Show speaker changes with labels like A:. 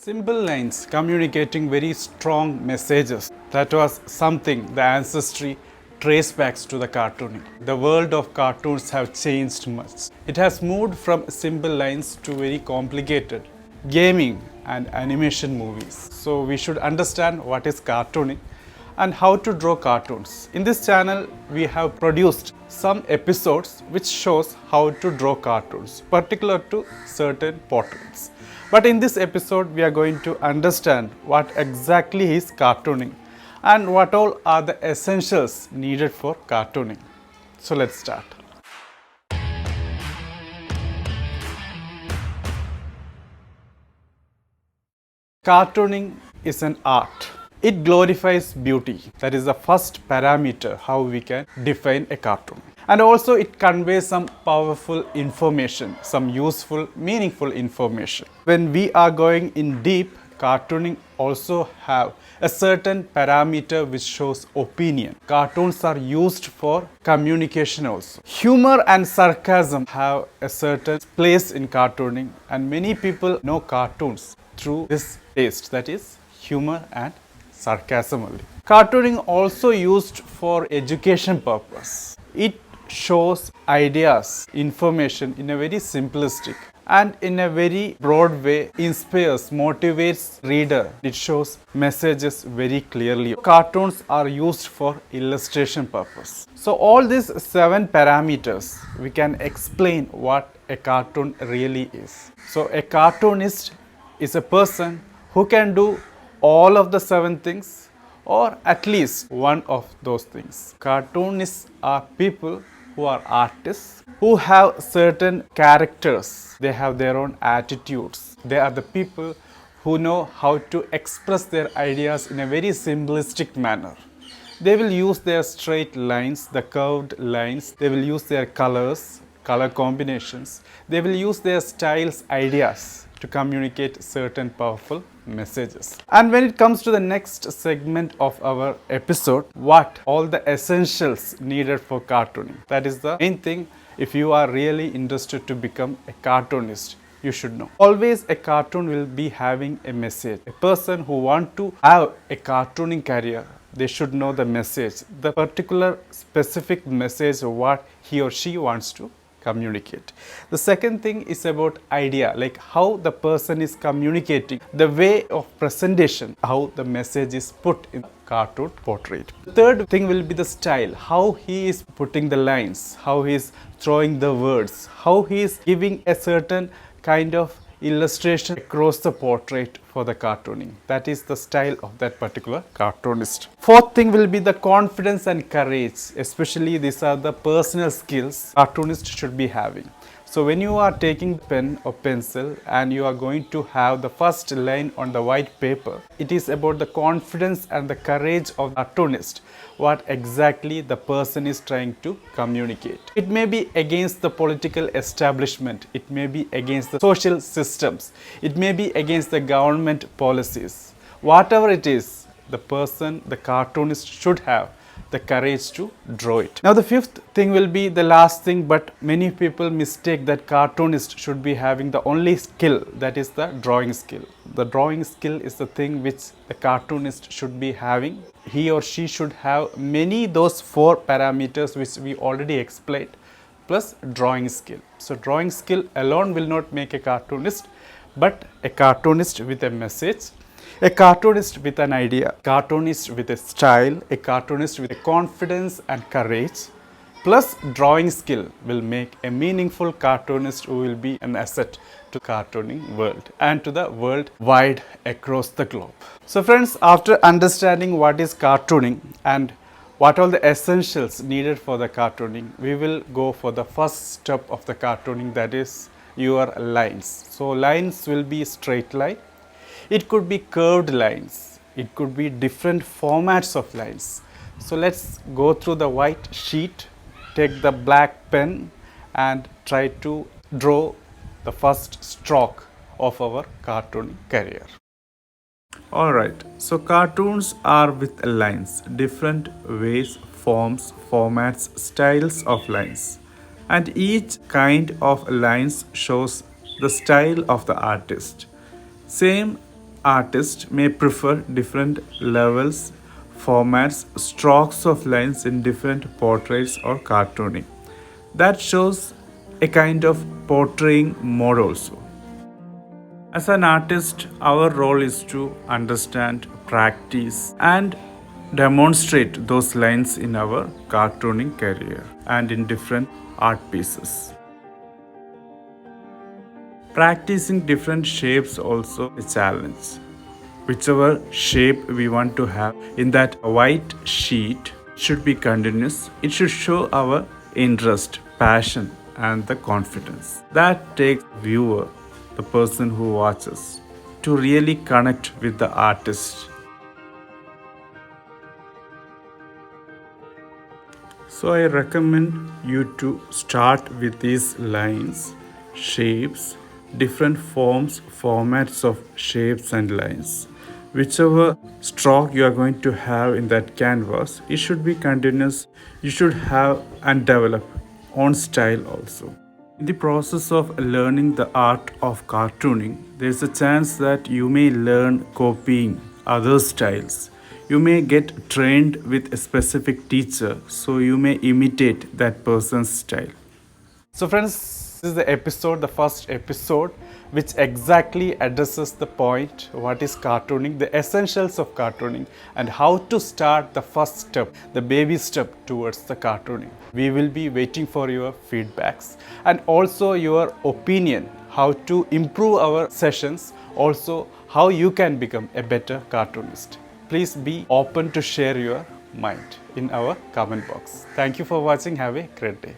A: Simple lines communicating very strong messages. That was something the ancestry traced back to the cartooning. The world of cartoons have changed much. It has moved from simple lines to very complicated gaming and animation movies. So we should understand what is cartooning and how to draw cartoons. In this channel, we have produced some episodes which shows how to draw cartoons, particular to certain portraits. But in this episode, we are going to understand what exactly is cartooning and what all are the essentials needed for cartooning. So let's start. Cartooning is an art. It glorifies beauty. That is the first parameter how we can define a cartoon. And also it conveys some powerful information, some useful, meaningful information. When we are going in deep, cartooning also have a certain parameter which shows opinion. Cartoons are used for communication also. Humor and sarcasm have a certain place in cartooning, and many people know cartoons through this taste, that is humor and sarcasm only. Cartooning also used for education purpose. It shows ideas, information in a very simplistic and in a very broad way, inspires, motivates reader. It shows messages very clearly. Cartoons are used for illustration purpose. So all these 7 parameters, we can explain what a cartoon really is. So a cartoonist is a person who can do all of the 7 things or at least one of those things. Cartoonists are people who are artists, who have certain characters. They have their own attitudes. They are the people who know how to express their ideas in a very simplistic manner. They will use their straight lines, the curved lines. They will use their colors, color combinations. They will use their styles, ideas to communicate certain powerful messages. And when it comes to the next segment of our episode, what all the essentials needed for cartooning. That is the main thing. If you are really interested to become a cartoonist, you should know. Always a cartoon will be having a message. A person who wants to have a cartooning career, they should know the message, the particular specific message of what he or she wants to communicate. The second thing is about idea, like how the person is communicating, the way of presentation, how the message is put in cartoon portrait. The third thing will be the style, how he is putting the lines, how he is throwing the words, how he is giving a certain kind of illustration across the portrait for the cartooning. That is the style of that particular cartoonist. Fourth thing will be the confidence and courage. Especially these are the personal skills cartoonists should be having. So when you are taking pen or pencil and you are going to have the first line on the white paper, it is about the confidence and the courage of the cartoonist, what exactly the person is trying to communicate. It may be against the political establishment, it may be against the social systems, it may be against the government policies. Whatever it is, the person, the cartoonist should have the courage to draw it. Now the fifth thing will be the last thing, but many people mistake that cartoonist should be having the only skill, that is the drawing skill. The drawing skill is the thing which the cartoonist should be having. He or she should have many those 4 parameters which we already explained, plus drawing skill. So drawing skill alone will not make a cartoonist, but a cartoonist with a message, a cartoonist with an idea, cartoonist with a style, a cartoonist with a confidence and courage, plus drawing skill will make a meaningful cartoonist who will be an asset to cartooning world and to the world wide across the globe. So friends, after understanding what is cartooning and what all the essentials needed for the cartooning, we will go for the first step of the cartooning, that is your lines. So lines will be straight line. It could be curved lines. It could be different formats of lines. So let's go through the white sheet, take the black pen and try to draw the first stroke of our cartooning career. Alright, so cartoons are with lines, different ways, forms, formats, styles of lines. And each kind of lines shows the style of the artist. Same artist may prefer different levels, formats, strokes of lines in different portraits or cartooning. That shows a kind of portraying mode also. As an artist, our role is to understand, practice, and demonstrate those lines in our cartooning career and in different art pieces. Practicing different shapes also a challenge. Whichever shape we want to have in that white sheet should be continuous. It should show our interest, passion, and the confidence. That takes viewer, the person who watches, to really connect with the artist. So I recommend you to start with these lines, shapes, different forms, formats of shapes and lines. Whichever stroke you are going to have in that canvas, it should be continuous. You should have and develop own style also. In the process of learning the art of cartooning, there is a chance that you may learn copying other styles. You may get trained with a specific teacher, so you may imitate that person's style. So friends, this is the first episode, which exactly addresses the point, what is cartooning, the essentials of cartooning, and how to start the first step, the baby step towards the cartooning. We will be waiting for your feedbacks and also your opinion, how to improve our sessions, also how you can become a better cartoonist. Please be open to share your mind in our comment box. Thank you for watching. Have a great day.